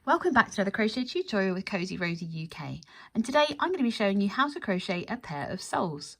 Welcome back to another crochet tutorial with Cozy Rosie UK, and today I'm going to be showing you how to crochet a pair of soles.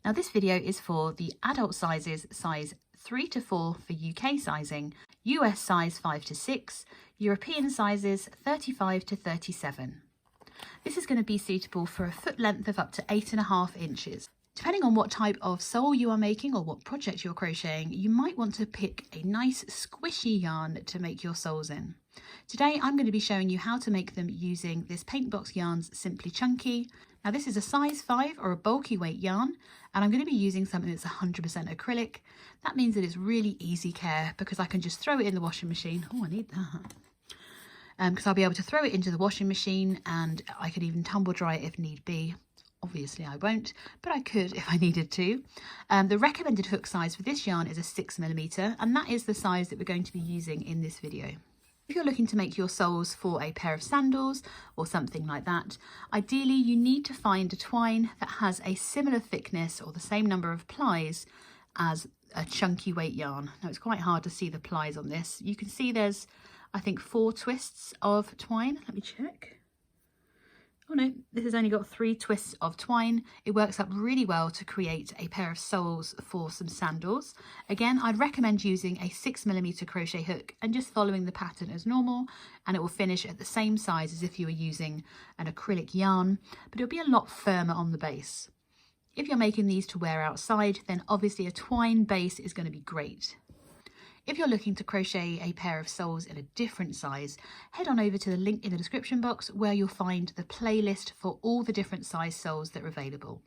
Now this video is for the adult sizes, size 3 to 4 for UK sizing, US size 5 to 6, European sizes 35 to 37. This is going to be suitable for a foot length of up to 8.5 inches. Depending on what type of sole you are making or what project you're crocheting, you might want to pick a nice squishy yarn to make your soles in. Today I'm going to be showing you how to make them using this PaintBox Yarns Simply Chunky. Now this is a size 5 or a bulky weight yarn, and I'm going to be using something that's 100% acrylic. That means that it's really easy care because I can just throw it in the washing machine. Oh, I need that. Because I'll be able to throw it into the washing machine and I could even tumble dry it if need be. Obviously I won't, but I could if I needed to. The recommended hook size for this yarn is a 6mm, and that is the size that we're going to be using in this video. If you're looking to make your soles for a pair of sandals or something like that, ideally you need to find a twine that has a similar thickness or the same number of plies as a chunky weight yarn. Now it's quite hard to see the plies on this. You can see there's, I think, 4 twists of twine. Let me check. Oh no, this has only got 3 twists of twine. It works up really well to create a pair of soles for some sandals. Again, I'd recommend using a 6mm crochet hook and just following the pattern as normal, and it will finish at the same size as if you were using an acrylic yarn, but it'll be a lot firmer on the base. If you're making these to wear outside, then obviously a twine base is going to be great. If you're looking to crochet a pair of soles in a different size, head on over to the link in the description box where you'll find the playlist for all the different size soles that are available.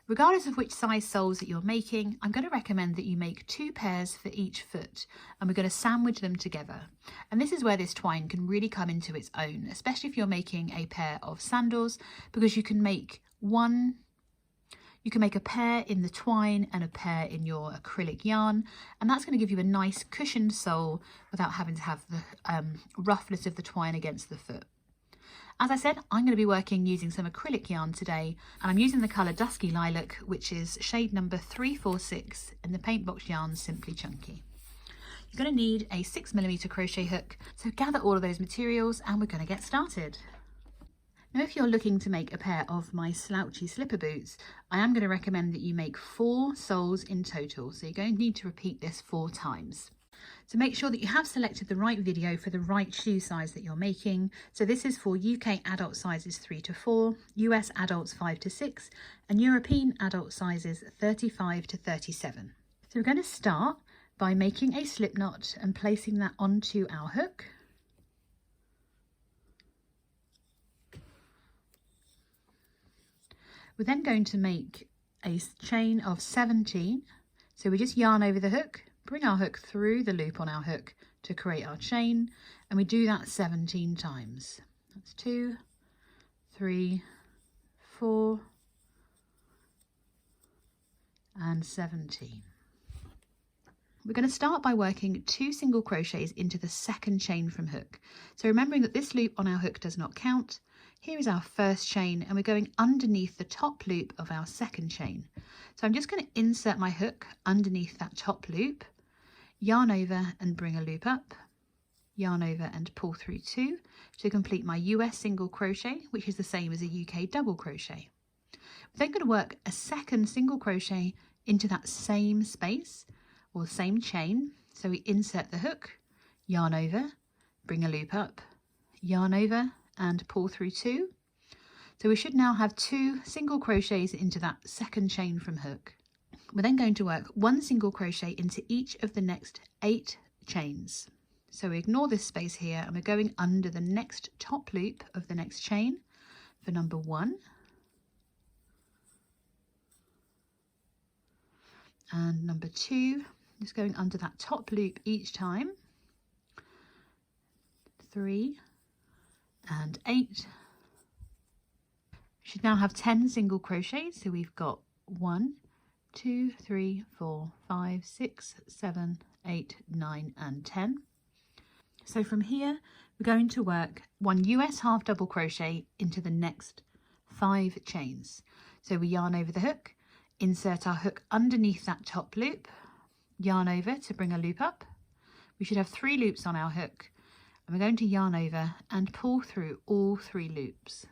Regardless of which size soles that you're making, I'm going to recommend that you make 2 pairs for each foot, and we're going to sandwich them together. And this is where this twine can really come into its own, especially if you're making a pair of sandals, because you can make a pair in the twine and a pair in your acrylic yarn, and that's going to give you a nice cushioned sole without having to have the roughness of the twine against the foot. As I said, I'm going to be working using some acrylic yarn today, and I'm using the colour Dusky Lilac, which is shade number 346 in the PaintBox Yarns Simply Chunky. You're going to need a 6mm crochet hook, so gather all of those materials and we're going to get started. Now if you're looking to make a pair of my slouchy slipper boots, I am going to recommend that you make 4 soles in total, so you're going to need to repeat this 4 times. So make sure that you have selected the right video for the right shoe size that you're making. So this is for UK adult sizes 3 to 4, US adults 5 to 6, and European adult sizes 35 to 37. So we're going to start by making a slip knot and placing that onto our hook. We're then going to make a chain of 17. So we just yarn over the hook, bring our hook through the loop on our hook to create our chain, and we do that 17 times. That's 2, 3, 4, and 17. We're going to start by working 2 single crochets into the second chain from hook. So remembering that this loop on our hook does not count, here is our first chain, and we're going underneath the top loop of our second chain. So I'm just going to insert my hook underneath that top loop, yarn over and bring a loop up, yarn over and pull through 2 to complete my US single crochet, which is the same as a UK double crochet. We're then going to work a second single crochet into that same space or the same chain. So we insert the hook, yarn over, bring a loop up, yarn over and pull through 2. So we should now have 2 single crochets into that second chain from hook. We're then going to work 1 single crochet into each of the next 8 chains. So we ignore this space here and we're going under the next top loop of the next chain for number 1. And number 2, just going under that top loop each time. 3 and 8. We should now have 10 single crochets, so we've got 1, 2, 3, 4, 5, 6, 7, 8, 9 and 10. So from here we're going to work 1 US half double crochet into the next 5 chains. So we yarn over the hook, insert our hook underneath that top loop, yarn over to bring a loop up. We should have 3 loops on our hook, and we're going to yarn over and pull through all 3 loops.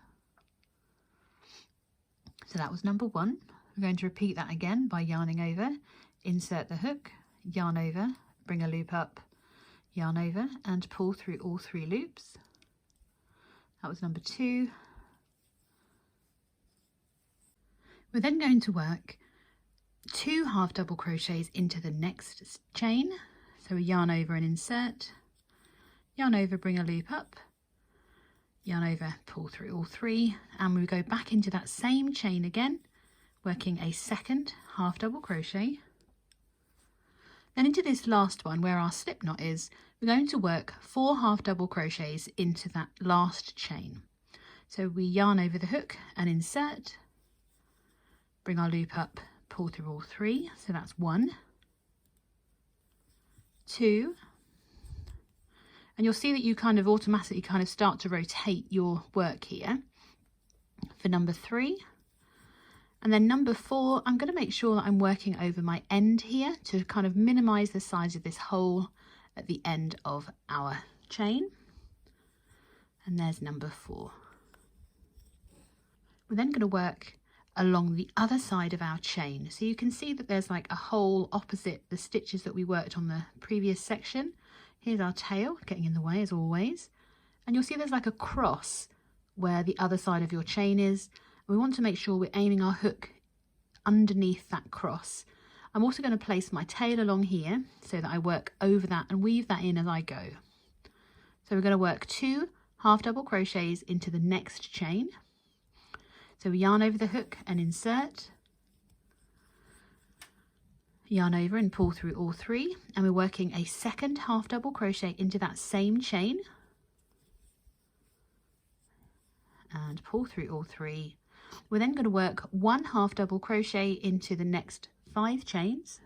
So that was number 1. We're going to repeat that again by yarning over, insert the hook, yarn over, bring a loop up, yarn over and pull through all 3 loops. That was number 2. We're then going to work 2 half double crochets into the next chain. So we yarn over and insert, yarn over, bring a loop up, yarn over, pull through all 3, and we go back into that same chain again, working a second half double crochet. Then into this last one where our slip knot is, we're going to work 4 half double crochets into that last chain. So we yarn over the hook and insert, bring our loop up, pull through all 3, so that's 1, 2, and you'll see that you kind of automatically start to rotate your work here for number 3. And then number 4, I'm going to make sure that I'm working over my end here to kind of minimize the size of this hole at the end of our chain. And there's number 4. We're then going to work along the other side of our chain. So you can see that there's like a hole opposite the stitches that we worked on the previous section. Here's our tail getting in the way as always. And you'll see there's like a cross where the other side of your chain is. We want to make sure we're aiming our hook underneath that cross. I'm also going to place my tail along here so that I work over that and weave that in as I go. So we're going to work 2 half double crochets into the next chain. So we yarn over the hook and insert, yarn over and pull through all 3, and we're working a second half double crochet into that same chain and pull through all 3. We're then going to work 1 half double crochet into the next 5 chains.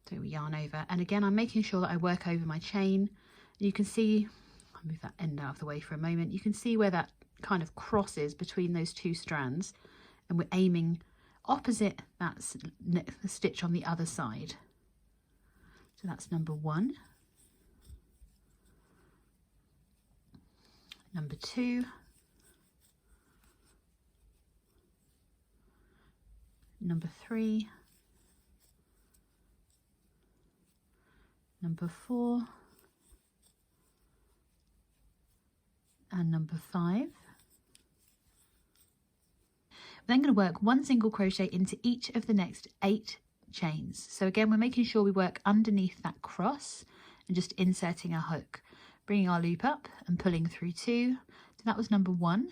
So we yarn over, and again I'm making sure that I work over my chain. You can see, I'll move that end out of the way for a moment, you can see where that kind of crosses between those 2 strands, and we're aiming opposite that the stitch on the other side. So that's number 1, number 2, number 3, number 4, and number 5. We're then going to work 1 single crochet into each of the next 8 chains. So again, we're making sure we work underneath that cross and just inserting our hook, bringing our loop up and pulling through 2. So that was number 1,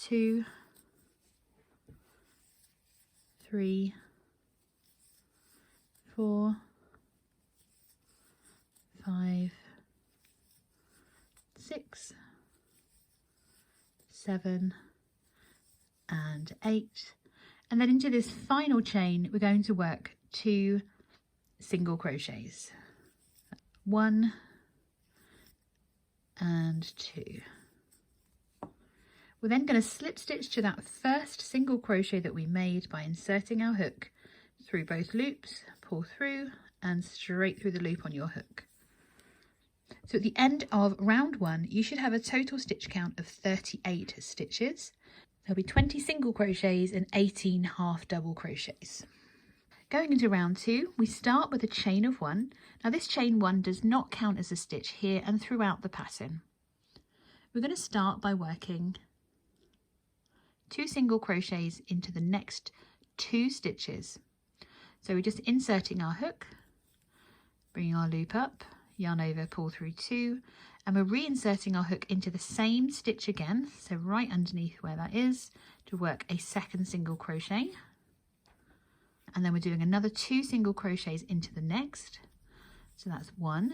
2, 3, 4, 5, 6, 7 and 8, and then into this final chain we're going to work 2 single crochets, 1 and 2. We're then going to slip stitch to that first single crochet that we made by inserting our hook through both loops, pull through and straight through the loop on your hook. So at the end of round 1, you should have a total stitch count of 38 stitches. There'll be 20 single crochets and 18 half double crochets. Going into round 2, we start with a chain of 1. Now this chain 1 does not count as a stitch here and throughout the pattern. We're going to start by working 2 single crochets into the next 2 stitches. So we're just inserting our hook, bringing our loop up, yarn over, pull through 2, and we're reinserting our hook into the same stitch again, so right underneath where that is, to work a second single crochet, and then we're doing another 2 single crochets into the next, so that's 1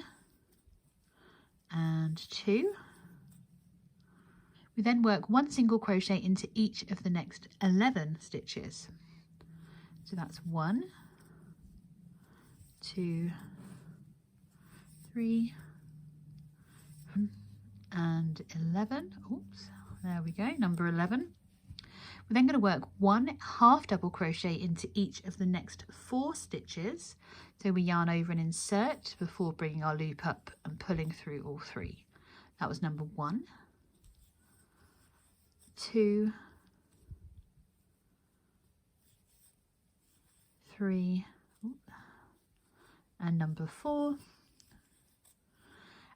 and 2. We then work 1 single crochet into each of the next 11 stitches, so that's 1, 2, 3 and 11. Oops, there we go, number 11. We're then going to work 1 half double crochet into each of the next 4 stitches. So we yarn over and insert before bringing our loop up and pulling through all 3. That was number 1, 2, 3, and number 4.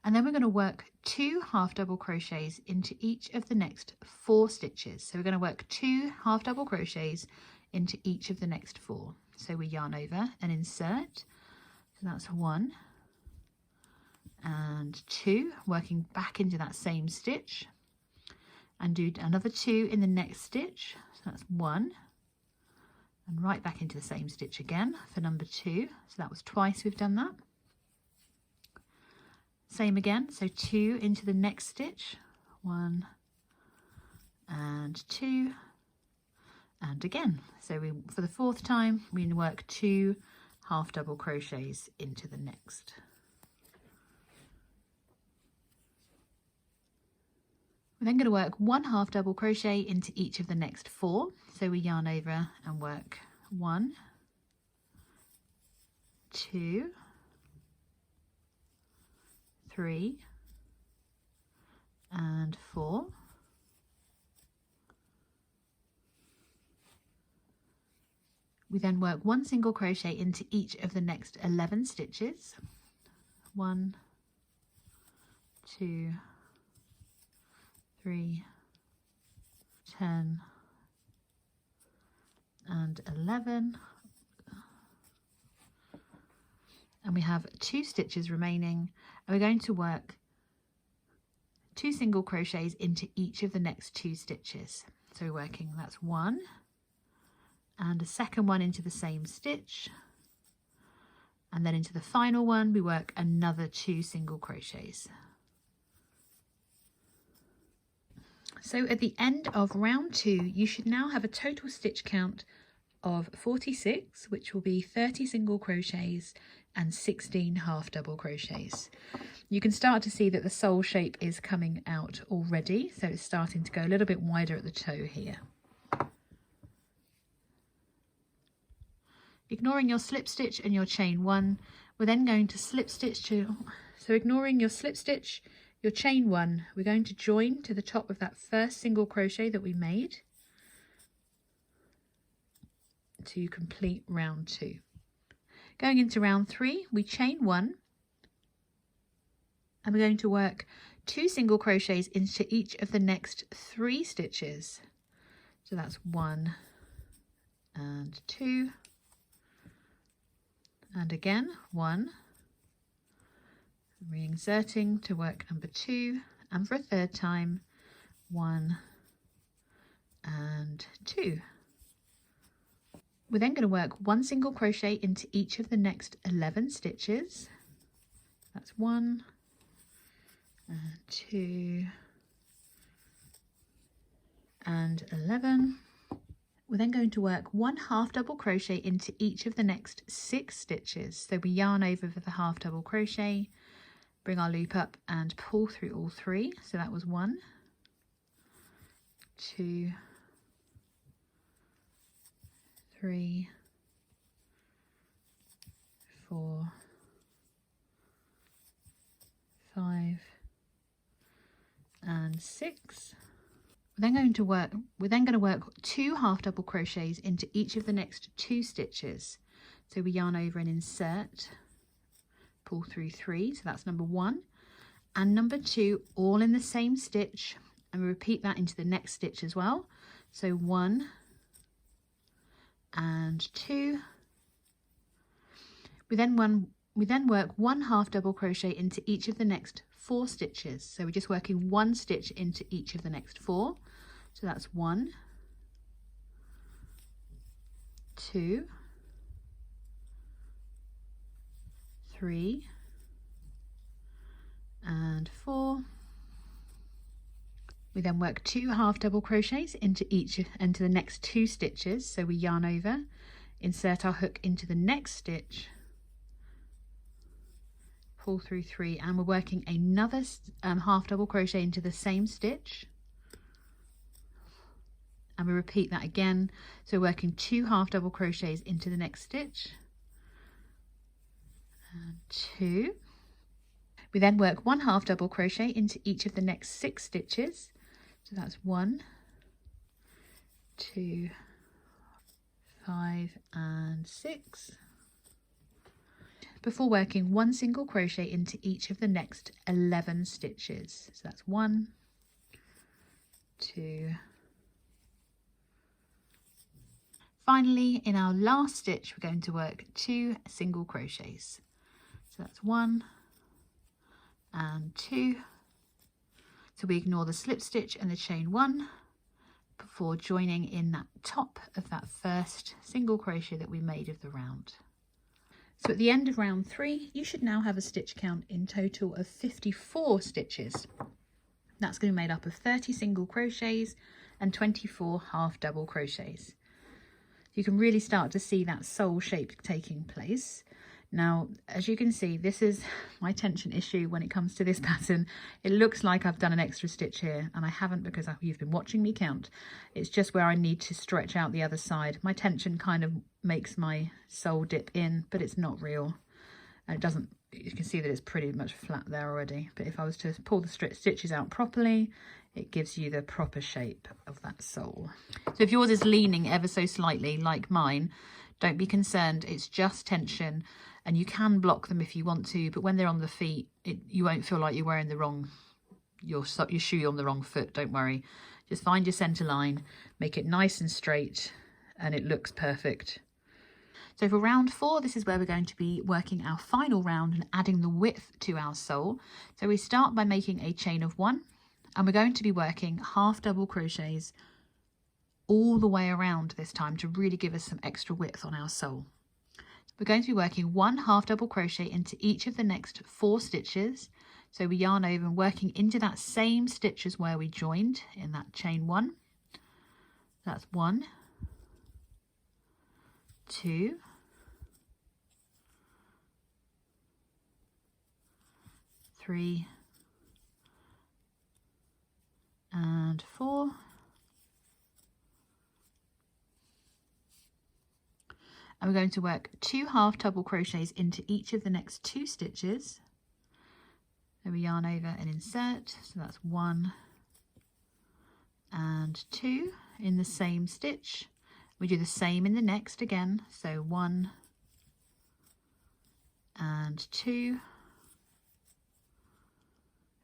And then we're going to work 2 half double crochets into each of the next 4 stitches. So we're going to work 2 half double crochets into each of the next 4. So we yarn over and insert. So that's 1 and 2, working back into that same stitch, and do another 2 in the next stitch. So that's 1 and right back into the same stitch again for number 2. So that was twice we've done that. Same again, so 2 into the next stitch, 1 and 2, and again. So for the 4th time, we work 2 half double crochets into the next. We're then going to work 1 half double crochet into each of the next 4. So we yarn over and work 1, 2, 3 and 4. We then work 1 single crochet into each of the next 11 stitches. 1, 2, 3, 10 and 11. And we have 2 stitches remaining, and we're going to work 2 single crochets into each of the next 2 stitches. So we're working, that's 1 and a second one into the same stitch, and then into the final one we work another 2 single crochets. So at the end of round 2 you should now have a total stitch count of 46, which will be 30 single crochets and 16 half double crochets. You can start to see that the sole shape is coming out already, so it's starting to go a little bit wider at the toe here. Ignoring your slip stitch and your chain 1, we're then going to slip stitch to, so ignoring your slip stitch, your chain 1, we're going to join to the top of that first single crochet that we made to complete round 2. Going into round 3, we chain 1 and we're going to work 2 single crochets into each of the next 3 stitches. So that's 1 and 2, and again 1, reinserting to work number 2, and for a 3rd time 1 and 2. We're then going to work 1 single crochet into each of the next 11 stitches. That's 1 and 2 and 11. We're then going to work 1 half double crochet into each of the next 6 stitches. So we yarn over for the half double crochet, bring our loop up and pull through all 3. So that was 1, 2, 3, 4, 5 and 6. We're then going to work 2 half double crochets into each of the next 2 stitches. So we yarn over and insert, pull through 3, so that's number 1 and number 2 all in the same stitch, and we repeat that into the next stitch as well. So 1 and 2. We then work 1 half double crochet into each of the next 4 stitches. So we're just working 1 stitch into each of the next 4. So that's 1, 2, 3 and 4. We then work 2 half double crochets into the next 2 stitches. So we yarn over, insert our hook into the next stitch, pull through 3, and we're working another half double crochet into the same stitch, and we repeat that again. So we're working 2 half double crochets into the next stitch, and 2. We then work 1 half double crochet into each of the next 6 stitches. So that's 1, 2, 5 and 6, before working 1 single crochet into each of the next 11 stitches. So that's 1, 2. Finally, in our last stitch, we're going to work 2 single crochets. So that's 1 and 2. So we ignore the slip stitch and the chain 1 before joining in that top of that first single crochet that we made of the round. So at the end of round 3, you should now have a stitch count in total of 54 stitches. That's going to be made up of 30 single crochets and 24 half double crochets. You can really start to see that sole shape taking place. Now, as you can see, this is my tension issue when it comes to this pattern. It looks like I've done an extra stitch here, and I haven't, because you've been watching me count. It's just where I need to stretch out the other side. My tension kind of makes my sole dip in, but it's not real. And it doesn't, you can see that it's pretty much flat there already. But if I was to pull the stitches out properly, it gives you the proper shape of that sole. So if yours is leaning ever so slightly like mine, don't be concerned, it's just tension, and you can block them if you want to, but when they're on the feet, you won't feel like you're wearing your shoe on the wrong foot. Don't worry, just find your center line, make it nice and straight, and it looks perfect. So for round 4, this is where we're going to be working our final round and adding the width to our sole. So we start by making a chain of 1, and we're going to be working half double crochets all the way around this time to really give us some extra width on our sole. We're going to be working 1 half double crochet into each of the next 4 stitches. So we yarn over and working into that same stitch as where we joined in that chain 1. That's 1, 2, 3 and 4. And we're going to work 2 half double crochets into each of the next 2 stitches. Then we yarn over and insert, so that's 1 and 2 in the same stitch. We do the same in the next again, so 1 and 2.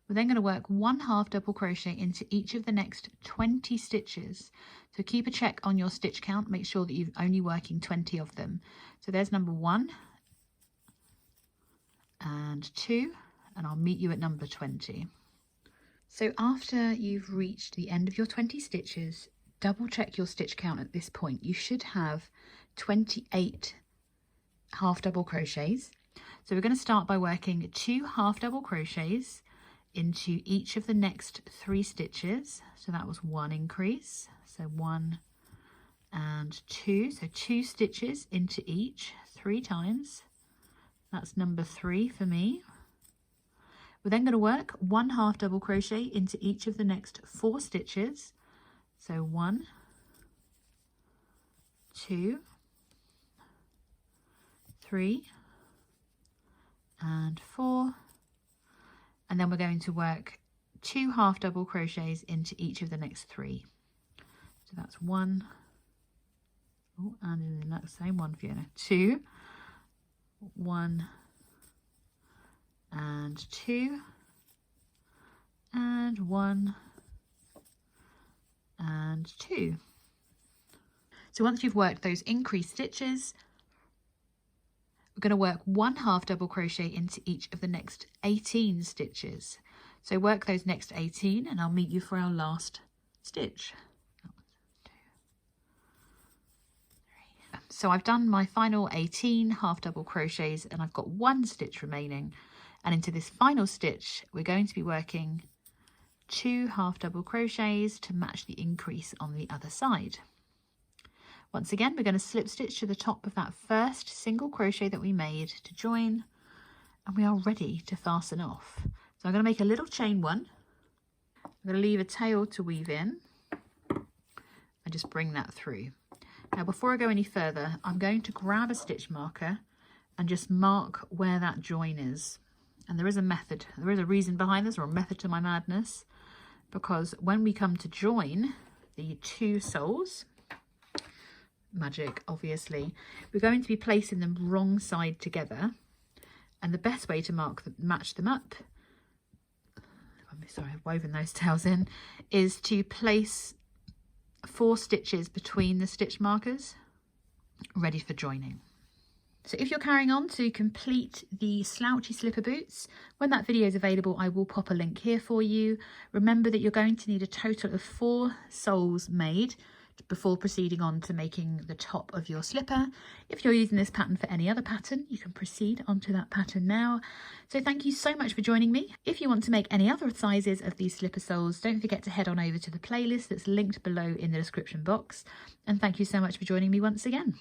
We're then going to work 1 half double crochet into each of the next 20 stitches. So keep a check on your stitch count, make sure that you're only working 20 of them. So there's number 1 and 2, and I'll meet you at number 20. So after you've reached the end of your 20 stitches, double check your stitch count at this point. You should have 28 half double crochets. So we're going to start by working 2 half double crochets into each of the next 3 stitches. So that was 1 increase, so 1 and 2, so 2 stitches into each 3 times. That's number 3 for me. We're then going to work 1 half double crochet into each of the next 4 stitches. So 1, 2, 3 and 4. And then we're going to work 2 half double crochets into each of the next 3. So that's 1, oh, and in that same one, Fiona, 2, 1 and 2, and 1 and 2. So once you've worked those increased stitches, we're going to work 1 half double crochet into each of the next 18 stitches. So work those next 18 and I'll meet you for our last stitch. 1, 2, 3. So I've done my final 18 half double crochets and I've got 1 stitch remaining. And into this final stitch, we're going to be working 2 half double crochets to match the increase on the other side. Once again, we're going to slip stitch to the top of that first single crochet that we made to join, and we are ready to fasten off. So I'm going to make a little chain 1. I'm going to leave a tail to weave in. I just bring that through. Now before I go any further, I'm going to grab a stitch marker and just mark where that join is. And there is a method, there is a reason behind this, or a method to my madness, because when we come to join the two soles, magic obviously, we're going to be placing them wrong side together, and the best way to match them up, sorry I've woven those tails in, is to place 4 stitches between the stitch markers ready for joining. So if you're carrying on to complete the slouchy slipper boots, when that video is available, I will pop a link here for you. Remember that you're going to need a total of 4 soles made before proceeding on to making the top of your slipper. If you're using this pattern for any other pattern, you can proceed onto that pattern now. So thank you so much for joining me. If you want to make any other sizes of these slipper soles, don't forget to head on over to the playlist that's linked below in the description box. And thank you so much for joining me once again.